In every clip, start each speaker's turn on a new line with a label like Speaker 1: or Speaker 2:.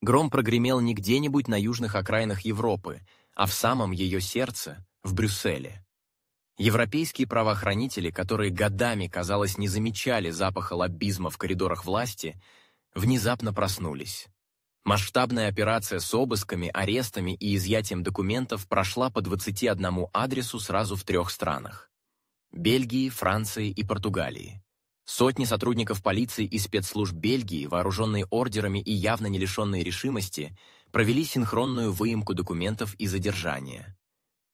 Speaker 1: Гром прогремел не где-нибудь на южных окраинах Европы, а в самом ее сердце, в Брюсселе. Европейские правоохранители, которые годами, казалось, не замечали запаха лоббизма в коридорах власти, внезапно проснулись. Масштабная операция с обысками, арестами и изъятием документов прошла по 21 адресу сразу в 3 странах – Бельгии, Франции и Португалии. Сотни сотрудников полиции и спецслужб Бельгии, вооруженные ордерами и явно не лишенные решимости, провели синхронную выемку документов и задержания.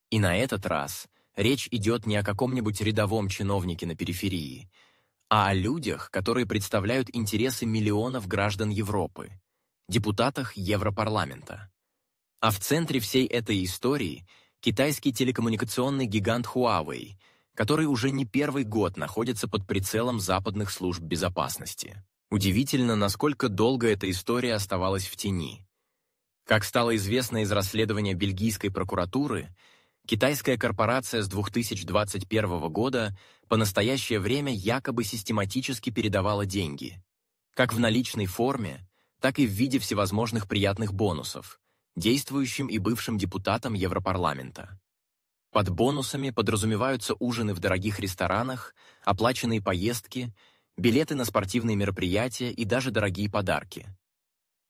Speaker 1: И на этот раз речь идет не о каком-нибудь рядовом чиновнике на периферии, а о людях, которые представляют интересы миллионов граждан Европы, депутатах Европарламента. А в центре всей этой истории китайский телекоммуникационный гигант Huawei, который уже не первый год находится под прицелом западных служб безопасности. Удивительно, насколько долго эта история оставалась в тени. Как стало известно из расследования бельгийской прокуратуры, китайская корпорация с 2021 года по настоящее время якобы систематически передавала деньги, как в наличной форме, так и в виде всевозможных приятных бонусов, действующим и бывшим депутатам Европарламента. Под бонусами подразумеваются ужины в дорогих ресторанах, оплаченные поездки, билеты на спортивные мероприятия и даже дорогие подарки.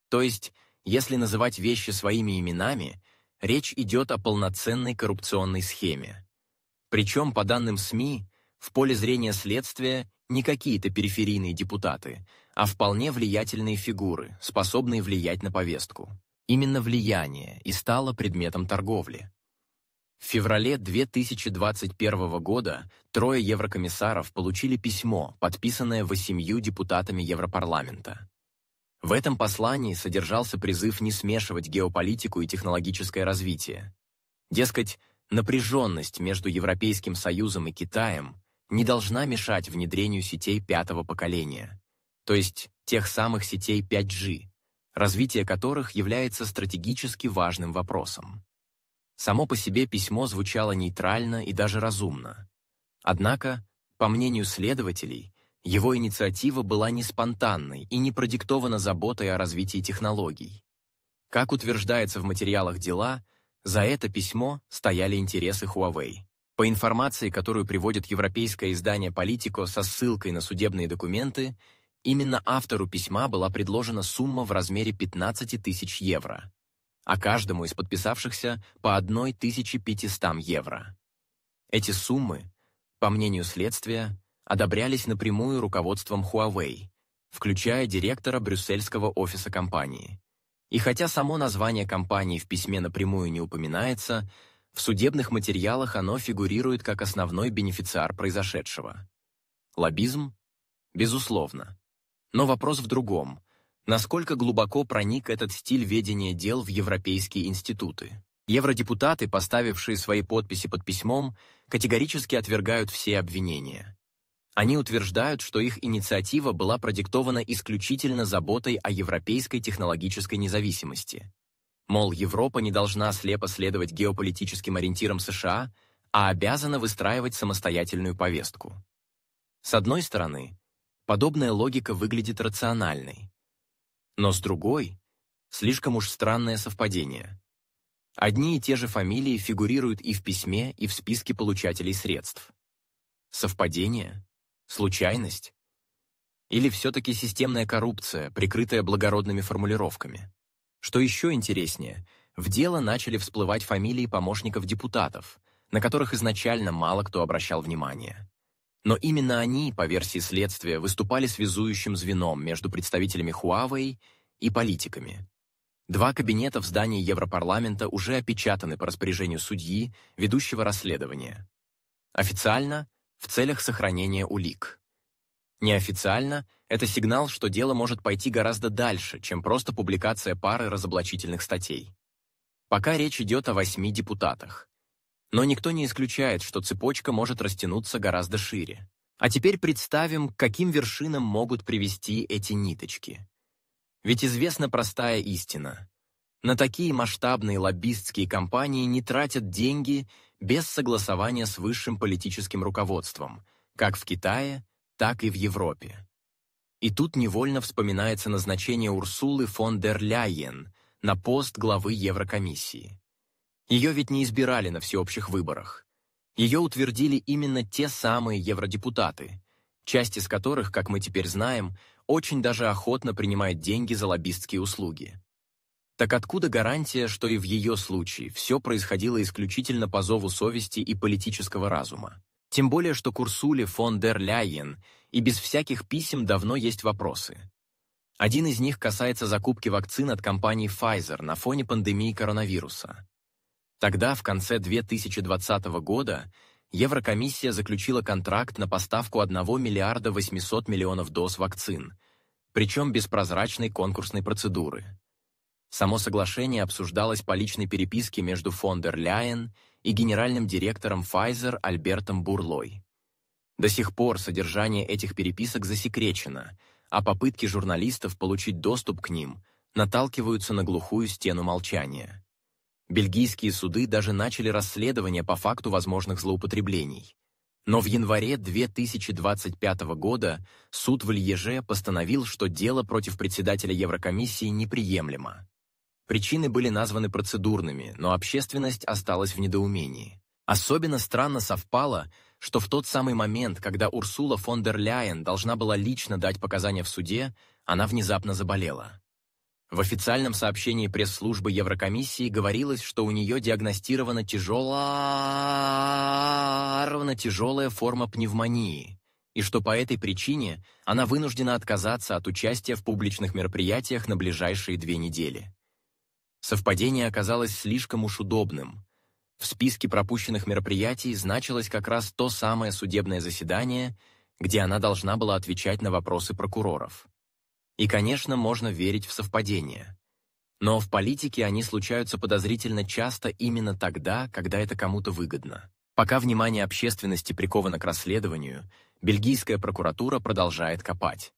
Speaker 1: То есть, если называть вещи своими именами, речь идет о полноценной коррупционной схеме. Причем, по данным СМИ, в поле зрения следствия не какие-то периферийные депутаты, а вполне влиятельные фигуры, способные влиять на повестку. Именно влияние и стало предметом торговли. В феврале 2021 года 3 еврокомиссаров получили письмо, подписанное 8 депутатами Европарламента. В этом послании содержался призыв не смешивать геополитику и технологическое развитие. Дескать, напряженность между Европейским Союзом и Китаем не должна мешать внедрению сетей 5-го поколения, то есть тех самых сетей 5G, развитие которых является стратегически важным вопросом. Само по себе письмо звучало нейтрально и даже разумно. Однако, по мнению следователей, его инициатива была не спонтанной и не продиктована заботой о развитии технологий. Как утверждается в материалах дела, за это письмо стояли интересы Huawei. По информации, которую приводит европейское издание Politico со ссылкой на судебные документы, именно автору письма была предложена сумма в размере 15 тысяч евро, а каждому из подписавшихся по 1500 евро. Эти суммы, по мнению следствия, одобрялись напрямую руководством Huawei, включая директора брюссельского офиса компании. И хотя само название компании в письме напрямую не упоминается, в судебных материалах оно фигурирует как основной бенефициар произошедшего. Лоббизм? Безусловно. Но вопрос в другом. Насколько глубоко проник этот стиль ведения дел в европейские институты? Евродепутаты, поставившие свои подписи под письмом, категорически отвергают все обвинения. Они утверждают, что их инициатива была продиктована исключительно заботой о европейской технологической независимости. Мол, Европа не должна слепо следовать геополитическим ориентирам США, а обязана выстраивать самостоятельную повестку. С одной стороны, подобная логика выглядит рациональной. Но с другой, слишком уж странное совпадение. Одни и те же фамилии фигурируют и в письме, и в списке получателей средств. Совпадение? Случайность? Или все-таки системная коррупция, прикрытая благородными формулировками? Что еще интереснее, в дело начали всплывать фамилии помощников депутатов, на которых изначально мало кто обращал внимание. Но именно они, по версии следствия, выступали связующим звеном между представителями Huawei и политиками. 2 кабинета в здании Европарламента уже опечатаны по распоряжению судьи, ведущего расследование. Официально – в целях сохранения улик. Неофициально – это сигнал, что дело может пойти гораздо дальше, чем просто публикация пары разоблачительных статей. Пока речь идет о 8 депутатах. Но никто не исключает, что цепочка может растянуться гораздо шире. А теперь представим, к каким вершинам могут привести эти ниточки. Ведь известна простая истина. На такие масштабные лоббистские кампании не тратят деньги без согласования с высшим политическим руководством, как в Китае, так и в Европе. И тут невольно вспоминается назначение Урсулы фон дер Ляйен на пост главы Еврокомиссии. Ее ведь не избирали на всеобщих выборах. Ее утвердили именно те самые евродепутаты, часть из которых, как мы теперь знаем, очень даже охотно принимает деньги за лоббистские услуги. Так откуда гарантия, что и в ее случае все происходило исключительно по зову совести и политического разума? Тем более, что к Урсуле фон дер Ляйен и без всяких писем давно есть вопросы. Один из них касается закупки вакцин от компании Pfizer на фоне пандемии коронавируса. Тогда, в конце 2020 года, Еврокомиссия заключила контракт на поставку 1 миллиарда 800 миллионов доз вакцин, причем без прозрачной конкурсной процедуры. Само соглашение обсуждалось по личной переписке между фон дер Ляйен и генеральным директором Pfizer Альбертом Бурлой. До сих пор содержание этих переписок засекречено, а попытки журналистов получить доступ к ним наталкиваются на глухую стену молчания. Бельгийские суды даже начали расследование по факту возможных злоупотреблений. Но в январе 2025 года суд в Льеже постановил, что дело против председателя Еврокомиссии неприемлемо. Причины были названы процедурными, но общественность осталась в недоумении. Особенно странно совпало, что в тот самый момент, когда Урсула фон дер Ляйен должна была лично дать показания в суде, она внезапно заболела. В официальном сообщении пресс-службы Еврокомиссии говорилось, что у нее диагностирована тяжелая форма пневмонии, и что по этой причине она вынуждена отказаться от участия в публичных мероприятиях на ближайшие 2 недели. Совпадение оказалось слишком уж удобным. В списке пропущенных мероприятий значилось как раз то самое судебное заседание, где она должна была отвечать на вопросы прокуроров. И, конечно, можно верить в совпадения. Но в политике они случаются подозрительно часто именно тогда, когда это кому-то выгодно. Пока внимание общественности приковано к расследованию, бельгийская прокуратура продолжает копать.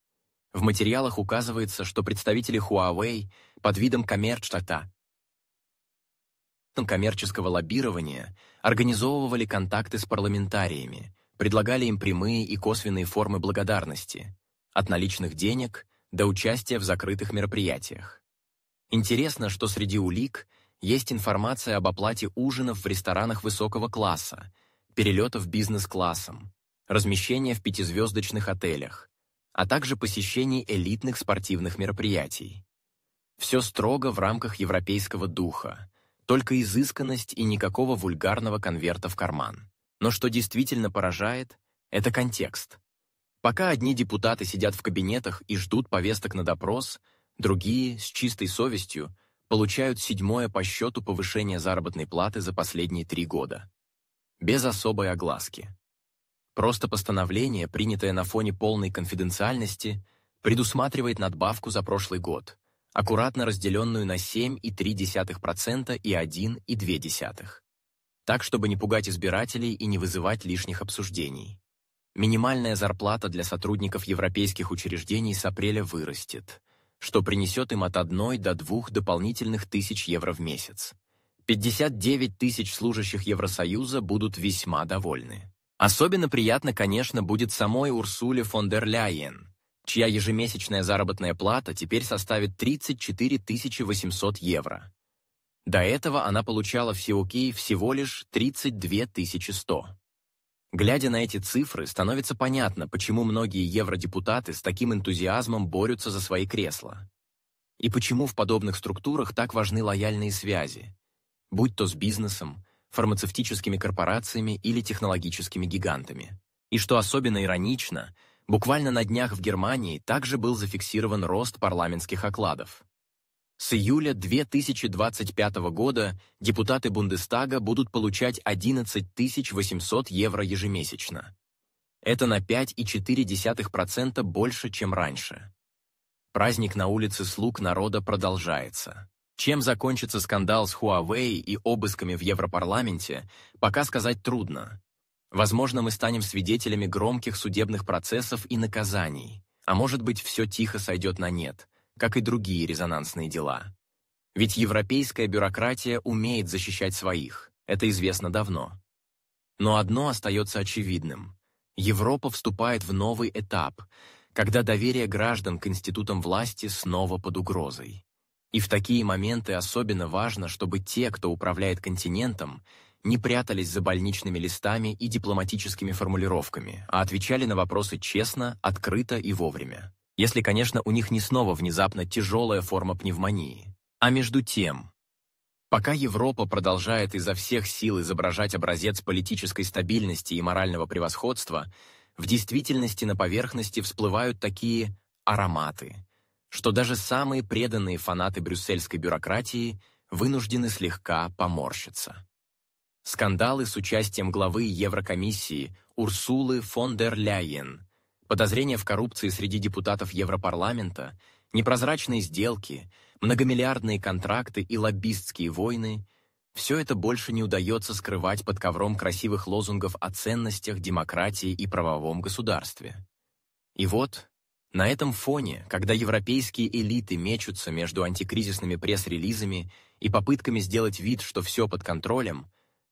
Speaker 1: В материалах указывается, что представители Huawei под видом коммерческого лоббирования организовывали контакты с парламентариями, предлагали им прямые и косвенные формы благодарности, от наличных денег до участия в закрытых мероприятиях. Интересно, что среди улик есть информация об оплате ужинов в ресторанах высокого класса, перелетов бизнес-классом, размещения в 5-звездочных отелях, а также посещении элитных спортивных мероприятий. Все строго в рамках европейского духа, только изысканность и никакого вульгарного конверта в карман. Но что действительно поражает, это контекст. Пока одни депутаты сидят в кабинетах и ждут повесток на допрос, другие, с чистой совестью, получают 7-е по счету повышение заработной платы за последние 3 года. Без особой огласки. Просто постановление, принятое на фоне полной конфиденциальности, предусматривает надбавку за прошлый год, аккуратно разделенную на 7,3% и 1,2%. Так, чтобы не пугать избирателей и не вызывать лишних обсуждений. Минимальная зарплата для сотрудников европейских учреждений с апреля вырастет, что принесет им от 1 до 2 дополнительных тысяч евро в месяц. 59 тысяч служащих Евросоюза будут весьма довольны. Особенно приятно, конечно, будет самой Урсуле фон дер Ляйен, чья ежемесячная заработная плата теперь составит 34 800 евро. До этого она получала в СИОК всего лишь 32 100. Глядя на эти цифры, становится понятно, почему многие евродепутаты с таким энтузиазмом борются за свои кресла. И почему в подобных структурах так важны лояльные связи, будь то с бизнесом, фармацевтическими корпорациями или технологическими гигантами. И что особенно иронично, буквально на днях в Германии также был зафиксирован рост парламентских окладов. С июля 2025 года депутаты Бундестага будут получать 11 800 евро ежемесячно. Это на 5,4% больше, чем раньше. Праздник на улице слуг народа продолжается. Чем закончится скандал с Huawei и обысками в Европарламенте, пока сказать трудно. Возможно, мы станем свидетелями громких судебных процессов и наказаний, а может быть, все тихо сойдет на нет, как и другие резонансные дела. Ведь европейская бюрократия умеет защищать своих, это известно давно. Но одно остается очевидным. Европа вступает в новый этап, когда доверие граждан к институтам власти снова под угрозой. И в такие моменты особенно важно, чтобы те, кто управляет континентом, не прятались за больничными листами и дипломатическими формулировками, а отвечали на вопросы честно, открыто и вовремя. Если, конечно, у них не снова внезапно тяжелая форма пневмонии. А между тем, пока Европа продолжает изо всех сил изображать образец политической стабильности и морального превосходства, в действительности на поверхности всплывают такие ароматы, что даже самые преданные фанаты брюссельской бюрократии вынуждены слегка поморщиться. Скандалы с участием главы Еврокомиссии Урсулы фон дер Ляйен, подозрения в коррупции среди депутатов Европарламента, непрозрачные сделки, многомиллиардные контракты и лоббистские войны – все это больше не удается скрывать под ковром красивых лозунгов о ценностях, демократии и правовом государстве. И вот, на этом фоне, когда европейские элиты мечутся между антикризисными пресс-релизами и попытками сделать вид, что все под контролем,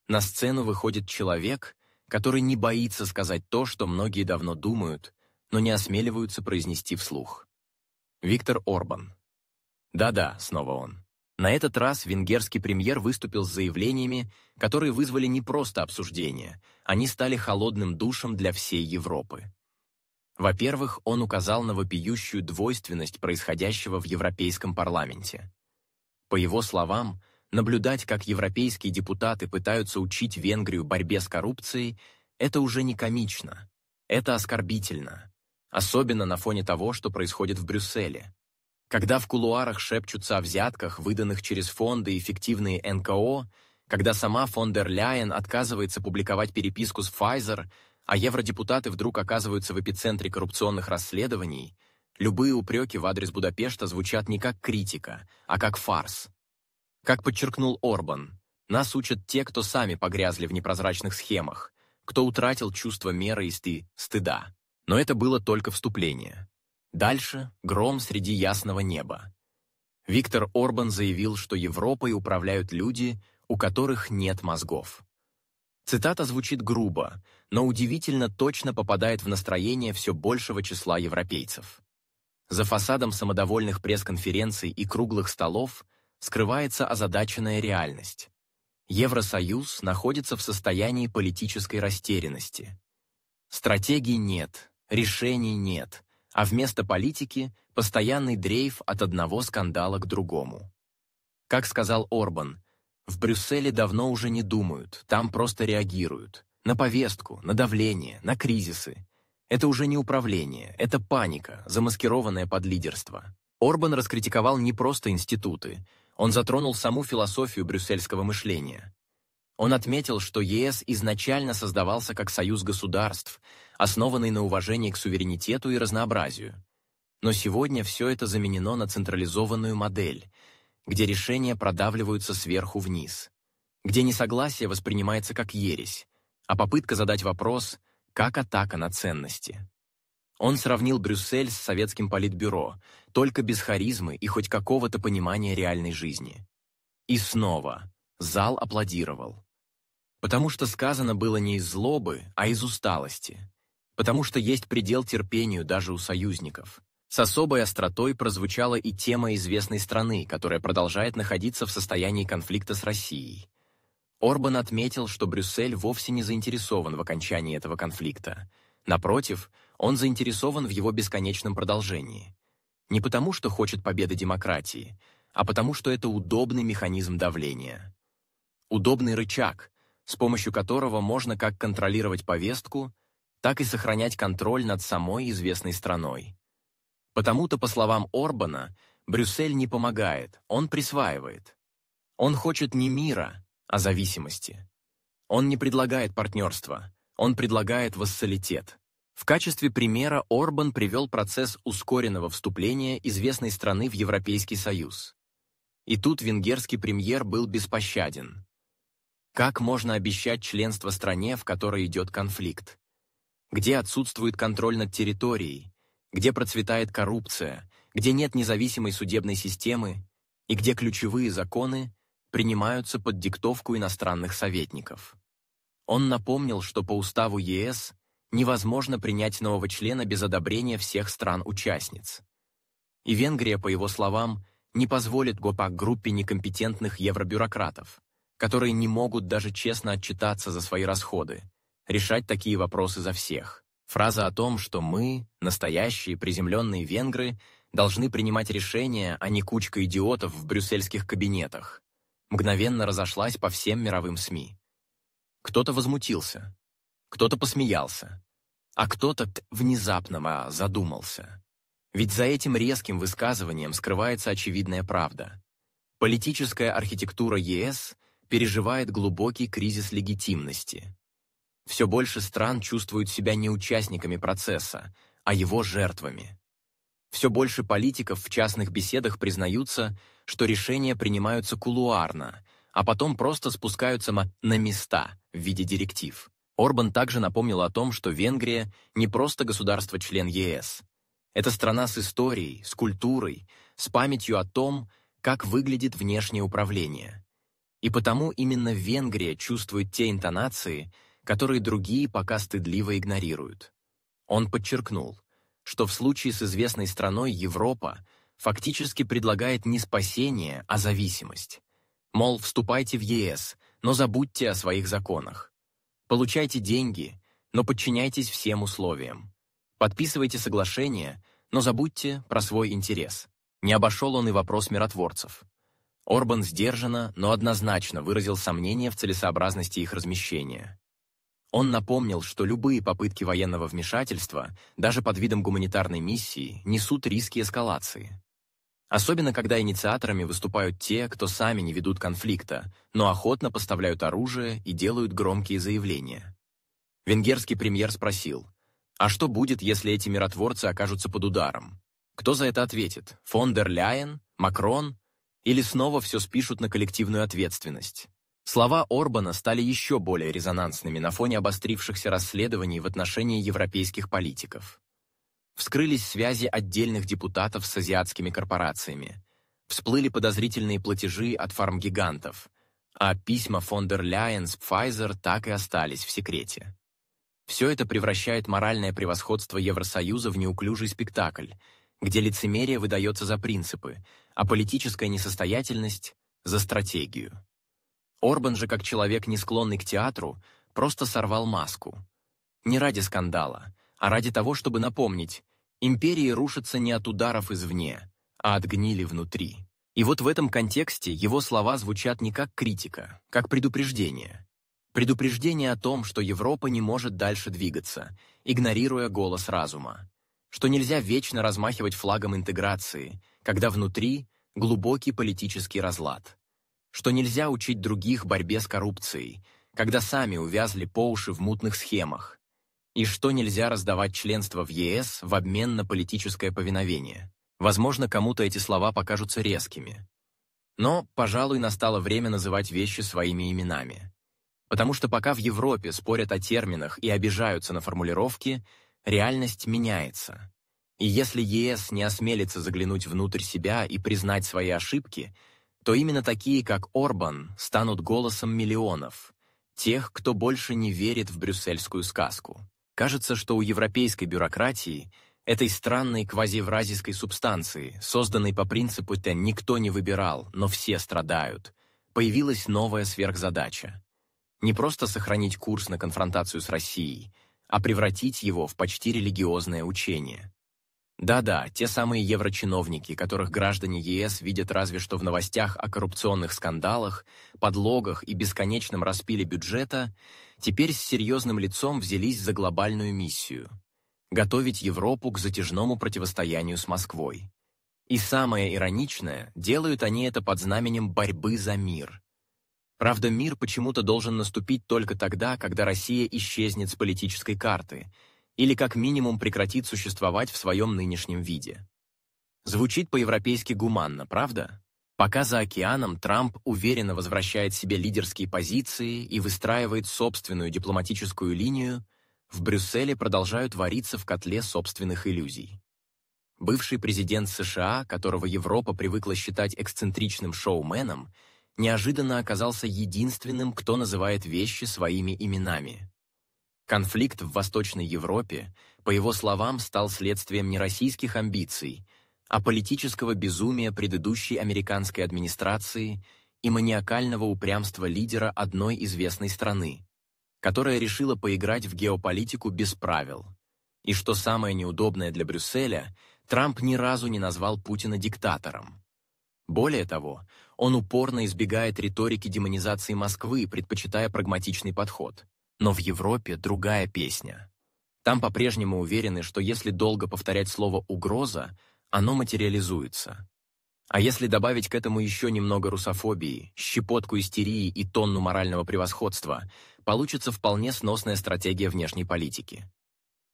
Speaker 1: на сцену выходит человек, который не боится сказать то, что многие давно думают, но не осмеливаются произнести вслух. Виктор Орбан. Да-да, снова он. На этот раз венгерский премьер выступил с заявлениями, которые вызвали не просто обсуждение, они стали холодным душем для всей Европы. Во-первых, он указал на вопиющую двойственность происходящего в Европейском парламенте. По его словам, наблюдать, как европейские депутаты пытаются учить Венгрию борьбе с коррупцией, это уже не комично, это оскорбительно, особенно на фоне того, что происходит в Брюсселе. Когда в кулуарах шепчутся о взятках, выданных через фонды и фиктивные НКО, когда сама фон дер Ляйен отказывается публиковать переписку с Pfizer, а евродепутаты вдруг оказываются в эпицентре коррупционных расследований, любые упреки в адрес Будапешта звучат не как критика, а как фарс. Как подчеркнул Орбан, нас учат те, кто сами погрязли в непрозрачных схемах, кто утратил чувство меры и стыда. Но это было только вступление. Дальше гром среди ясного неба. Виктор Орбан заявил, что Европой управляют люди, у которых нет мозгов. Цитата звучит грубо, но удивительно точно попадает в настроение все большего числа европейцев. За фасадом самодовольных пресс-конференций и круглых столов скрывается озадаченная реальность. Евросоюз находится в состоянии политической растерянности. Стратегий нет, решений нет, а вместо политики – постоянный дрейф от одного скандала к другому. Как сказал Орбан, в Брюсселе давно уже не думают, там просто реагируют. На повестку, на давление, на кризисы. Это уже не управление, это паника, замаскированная под лидерство. Орбан раскритиковал не просто институты, он затронул саму философию брюссельского мышления. Он отметил, что ЕС изначально создавался как союз государств, основанный на уважении к суверенитету и разнообразию. Но сегодня все это заменено на централизованную модель, где решения продавливаются сверху вниз, где несогласие воспринимается как ересь, а попытка задать вопрос – как атака на ценности. Он сравнил Брюссель с советским политбюро, только без харизмы и хоть какого-то понимания реальной жизни. И снова зал аплодировал. Потому что сказано было не из злобы, а из усталости. Потому что есть предел терпению даже у союзников. С особой остротой прозвучала и тема известной страны, которая продолжает находиться в состоянии конфликта с Россией. Орбан отметил, что Брюссель вовсе не заинтересован в окончании этого конфликта. Напротив, он заинтересован в его бесконечном продолжении. Не потому, что хочет победы демократии, а потому, что это удобный механизм давления. Удобный рычаг, с помощью которого можно как контролировать повестку, так и сохранять контроль над самой известной страной. Потому-то, по словам Орбана, Брюссель не помогает, он присваивает. Он хочет не мира, а зависимости. Он не предлагает партнерства, он предлагает вассалитет. В качестве примера Орбан привел процесс ускоренного вступления известной страны в Европейский Союз. И тут венгерский премьер был беспощаден. Как можно обещать членство стране, в которой идет конфликт? Где отсутствует контроль над территорией, где процветает коррупция, где нет независимой судебной системы и где ключевые законы принимаются под диктовку иностранных советников? Он напомнил, что по уставу ЕС невозможно принять нового члена без одобрения всех стран-участниц. И Венгрия, по его словам, не позволит группе некомпетентных евробюрократов, которые не могут даже честно отчитаться за свои расходы, решать такие вопросы за всех. Фраза о том, что мы, настоящие приземленные венгры, должны принимать решения, а не кучка идиотов в брюссельских кабинетах, мгновенно разошлась по всем мировым СМИ. Кто-то возмутился, кто-то посмеялся, а кто-то внезапно задумался. Ведь за этим резким высказыванием скрывается очевидная правда. Политическая архитектура ЕС переживает глубокий кризис легитимности. Все больше стран чувствуют себя не участниками процесса, а его жертвами. Все больше политиков в частных беседах признаются, что решения принимаются кулуарно, а потом просто спускаются на места в виде директив. Орбан также напомнил о том, что Венгрия не просто государство-член ЕС. Это страна с историей, с культурой, с памятью о том, как выглядит внешнее управление. И потому именно Венгрия чувствует те интонации, которые другие пока стыдливо игнорируют. Он подчеркнул, что в случае с известной страной Европа фактически предлагает не спасение, а зависимость. Мол, вступайте в ЕС, но забудьте о своих законах. Получайте деньги, но подчиняйтесь всем условиям. Подписывайте соглашения, но забудьте про свой интерес. Не обошел он и вопрос миротворцев. Орбан сдержанно, но однозначно выразил сомнения в целесообразности их размещения. Он напомнил, что любые попытки военного вмешательства, даже под видом гуманитарной миссии, несут риски эскалации. Особенно, когда инициаторами выступают те, кто сами не ведут конфликта, но охотно поставляют оружие и делают громкие заявления. Венгерский премьер спросил, а что будет, если эти миротворцы окажутся под ударом? Кто за это ответит? Фон дер Ляйен? Макрон? Или снова все спишут на коллективную ответственность? Слова Орбана стали еще более резонансными на фоне обострившихся расследований в отношении европейских политиков. Вскрылись связи отдельных депутатов с азиатскими корпорациями, всплыли подозрительные платежи от фармгигантов, а письма фон дер Ляйен с Pfizer так и остались в секрете. Все это превращает моральное превосходство Евросоюза в неуклюжий спектакль, где лицемерие выдается за принципы, а политическая несостоятельность – за стратегию. Орбан же, как человек, не склонный к театру, просто сорвал маску. Не ради скандала, а ради того, чтобы напомнить, империи рушатся не от ударов извне, а от гнили внутри. И вот в этом контексте его слова звучат не как критика, как предупреждение. Предупреждение о том, что Европа не может дальше двигаться, игнорируя голос разума. Что нельзя вечно размахивать флагом интеграции, когда внутри глубокий политический разлад. Что нельзя учить других борьбе с коррупцией, когда сами увязли по уши в мутных схемах, и что нельзя раздавать членство в ЕС в обмен на политическое повиновение. Возможно, кому-то эти слова покажутся резкими. Но, пожалуй, настало время называть вещи своими именами. Потому что пока в Европе спорят о терминах и обижаются на формулировки, реальность меняется. И если ЕС не осмелится заглянуть внутрь себя и признать свои ошибки, то именно такие, как Орбан, станут голосом миллионов, тех, кто больше не верит в брюссельскую сказку. Кажется, что у европейской бюрократии, этой странной квазиевразийской субстанции, созданной по принципу «то никто не выбирал, но все страдают», появилась новая сверхзадача. Не просто сохранить курс на конфронтацию с Россией, а превратить его в почти религиозное учение. Да-да, те самые еврочиновники, которых граждане ЕС видят разве что в новостях о коррупционных скандалах, подлогах и бесконечном распиле бюджета, теперь с серьезным лицом взялись за глобальную миссию – готовить Европу к затяжному противостоянию с Москвой. И самое ироничное, делают они это под знаменем борьбы за мир. Правда, мир почему-то должен наступить только тогда, когда Россия исчезнет с политической карты – или как минимум прекратит существовать в своем нынешнем виде. Звучит по-европейски гуманно, правда? Пока за океаном Трамп уверенно возвращает себе лидерские позиции и выстраивает собственную дипломатическую линию, в Брюсселе продолжают вариться в котле собственных иллюзий. Бывший президент США, которого Европа привыкла считать эксцентричным шоуменом, неожиданно оказался единственным, кто называет вещи своими именами. Конфликт в Восточной Европе, по его словам, стал следствием не российских амбиций, а политического безумия предыдущей американской администрации и маниакального упрямства лидера одной известной страны, которая решила поиграть в геополитику без правил. И что самое неудобное для Брюсселя, Трамп ни разу не назвал Путина диктатором. Более того, он упорно избегает риторики демонизации Москвы, предпочитая прагматичный подход. Но в Европе другая песня. Там по-прежнему уверены, что если долго повторять слово «угроза», оно материализуется. А если добавить к этому еще немного русофобии, щепотку истерии и тонну морального превосходства, получится вполне сносная стратегия внешней политики.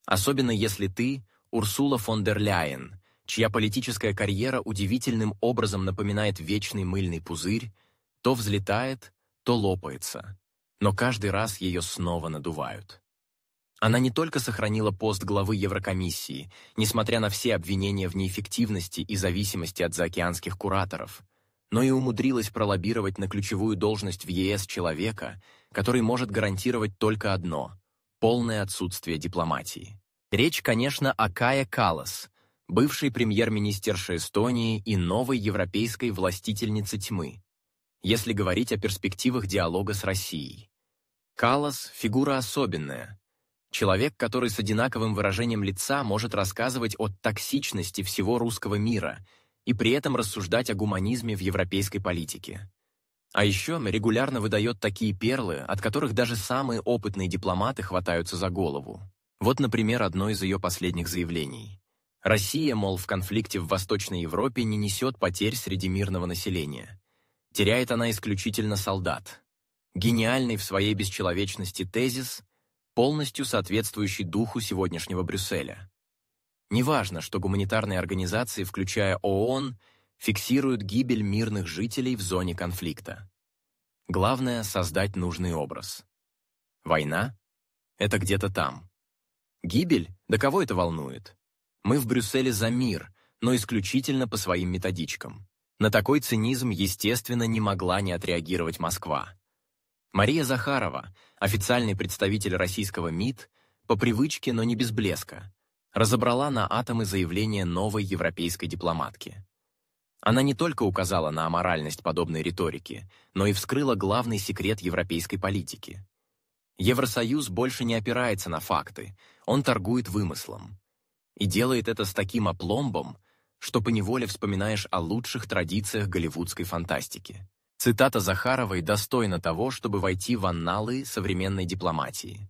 Speaker 1: Особенно если ты Урсула фон дер Ляйен, чья политическая карьера удивительным образом напоминает вечный мыльный пузырь, то взлетает, то лопается, но каждый раз ее снова надувают. Она не только сохранила пост главы Еврокомиссии, несмотря на все обвинения в неэффективности и зависимости от заокеанских кураторов, но и умудрилась пролоббировать на ключевую должность в ЕС человека, который может гарантировать только одно – полное отсутствие дипломатии. Речь, конечно, о Кае Каллас, бывшей премьер-министерше Эстонии и новой европейской властительнице тьмы, если говорить о перспективах диалога с Россией. Каллас – фигура особенная. Человек, который с одинаковым выражением лица может рассказывать о токсичности всего русского мира и при этом рассуждать о гуманизме в европейской политике. А еще регулярно выдает такие перлы, от которых даже самые опытные дипломаты хватаются за голову. Вот, например, одно из ее последних заявлений. Россия, мол, в конфликте в Восточной Европе не несет потерь среди мирного населения. Теряет она исключительно солдат. Гениальный в своей бесчеловечности тезис, полностью соответствующий духу сегодняшнего Брюсселя. Неважно, что гуманитарные организации, включая ООН, фиксируют гибель мирных жителей в зоне конфликта. Главное — создать нужный образ. Война — это где-то там. Гибель? Да кого это волнует? Мы в Брюсселе за мир, но исключительно по своим методичкам. На такой цинизм, естественно, не могла не отреагировать Москва. Мария Захарова, официальный представитель российского МИД, по привычке, но не без блеска, разобрала на атомы заявление новой европейской дипломатки. Она не только указала на аморальность подобной риторики, но и вскрыла главный секрет европейской политики. Евросоюз больше не опирается на факты, он торгует вымыслом. И делает это с таким апломбом, что поневоле вспоминаешь о лучших традициях голливудской фантастики. Цитата Захаровой достойна того, чтобы войти в анналы современной дипломатии.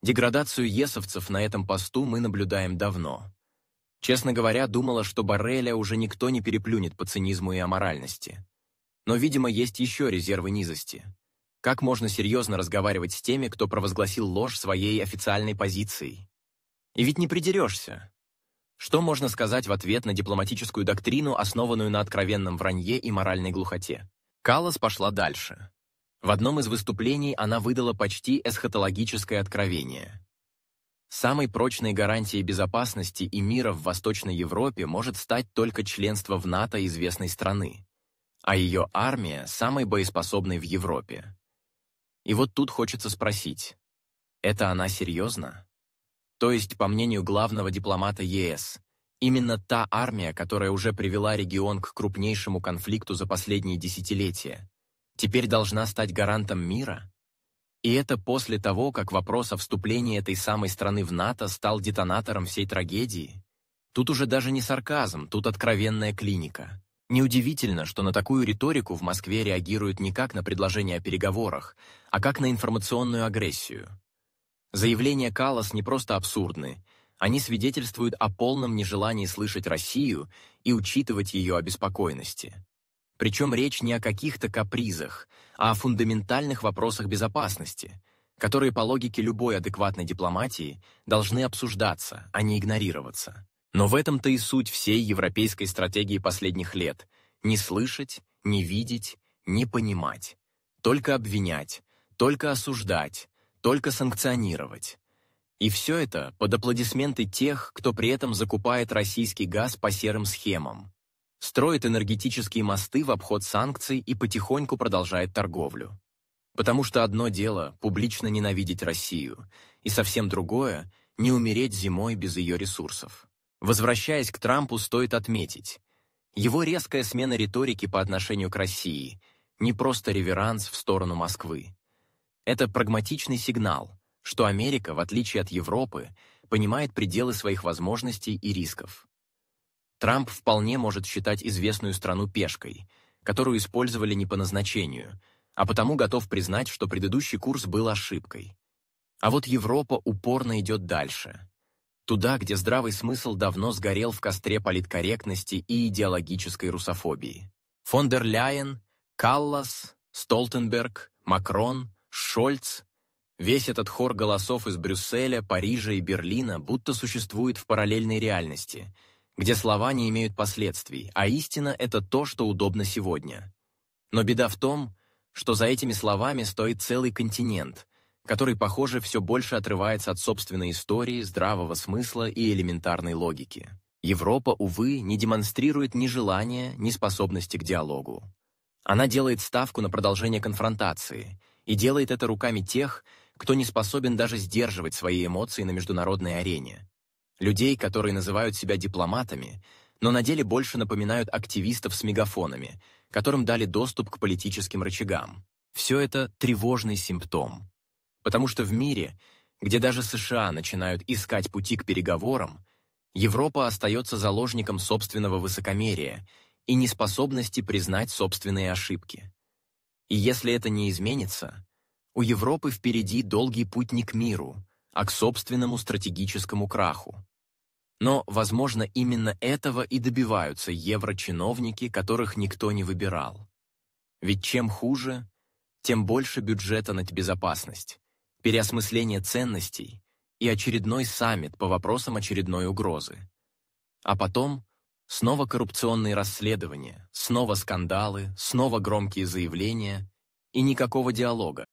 Speaker 1: Деградацию есовцев на этом посту мы наблюдаем давно. Честно говоря, думала, что Борреля уже никто не переплюнет по цинизму и аморальности. Но, видимо, есть еще резервы низости. Как можно серьезно разговаривать с теми, кто провозгласил ложь своей официальной позицией? И ведь не придерешься. Что можно сказать в ответ на дипломатическую доктрину, основанную на откровенном вранье и моральной глухоте? Каллас пошла дальше. В одном из выступлений она выдала почти эсхатологическое откровение. Самой прочной гарантией безопасности и мира в Восточной Европе может стать только членство в НАТО известной страны, а ее армия самой боеспособной в Европе. И вот тут хочется спросить, это она серьезно? То есть, по мнению главного дипломата ЕС, именно та армия, которая уже привела регион к крупнейшему конфликту за последние десятилетия, теперь должна стать гарантом мира? И это после того, как вопрос о вступлении этой самой страны в НАТО стал детонатором всей трагедии? Тут уже даже не сарказм, тут откровенная клиника. Неудивительно, что на такую риторику в Москве реагируют не как на предложение о переговорах, а как на информационную агрессию. Заявления Каллас не просто абсурдны, они свидетельствуют о полном нежелании слышать Россию и учитывать ее обеспокоенности. Причем речь не о каких-то капризах, а о фундаментальных вопросах безопасности, которые по логике любой адекватной дипломатии должны обсуждаться, а не игнорироваться. Но в этом-то и суть всей европейской стратегии последних лет – не слышать, не видеть, не понимать. Только обвинять, только осуждать, только санкционировать. И все это под аплодисменты тех, кто при этом закупает российский газ по серым схемам, строит энергетические мосты в обход санкций и потихоньку продолжает торговлю. Потому что одно дело — публично ненавидеть Россию, и совсем другое — не умереть зимой без ее ресурсов. Возвращаясь к Трампу, стоит отметить, его резкая смена риторики по отношению к России — не просто реверанс в сторону Москвы. Это прагматичный сигнал, что Америка, в отличие от Европы, понимает пределы своих возможностей и рисков. Трамп вполне может считать известную страну пешкой, которую использовали не по назначению, а потому готов признать, что предыдущий курс был ошибкой. А вот Европа упорно идет дальше. Туда, где здравый смысл давно сгорел в костре политкорректности и идеологической русофобии. Фон дер Ляйен, Каллас, Столтенберг, Макрон, Шольц — весь этот хор голосов из Брюсселя, Парижа и Берлина будто существует в параллельной реальности, где слова не имеют последствий, а истина — это то, что удобно сегодня. Но беда в том, что за этими словами стоит целый континент, который, похоже, все больше отрывается от собственной истории, здравого смысла и элементарной логики. Европа, увы, не демонстрирует ни желания, ни способности к диалогу. Она делает ставку на продолжение конфронтации и делает это руками тех, кто не способен даже сдерживать свои эмоции на международной арене. Людей, которые называют себя дипломатами, но на деле больше напоминают активистов с мегафонами, которым дали доступ к политическим рычагам. Все это тревожный симптом. Потому что в мире, где даже США начинают искать пути к переговорам, Европа остается заложником собственного высокомерия и неспособности признать собственные ошибки. И если это не изменится, у Европы впереди долгий путь не к миру, а к собственному стратегическому краху. Но, возможно, именно этого и добиваются еврочиновники, которых никто не выбирал. Ведь чем хуже, тем больше бюджета на безопасность, переосмысление ценностей и очередной саммит по вопросам очередной угрозы. А потом снова коррупционные расследования, снова скандалы, снова громкие заявления и никакого диалога.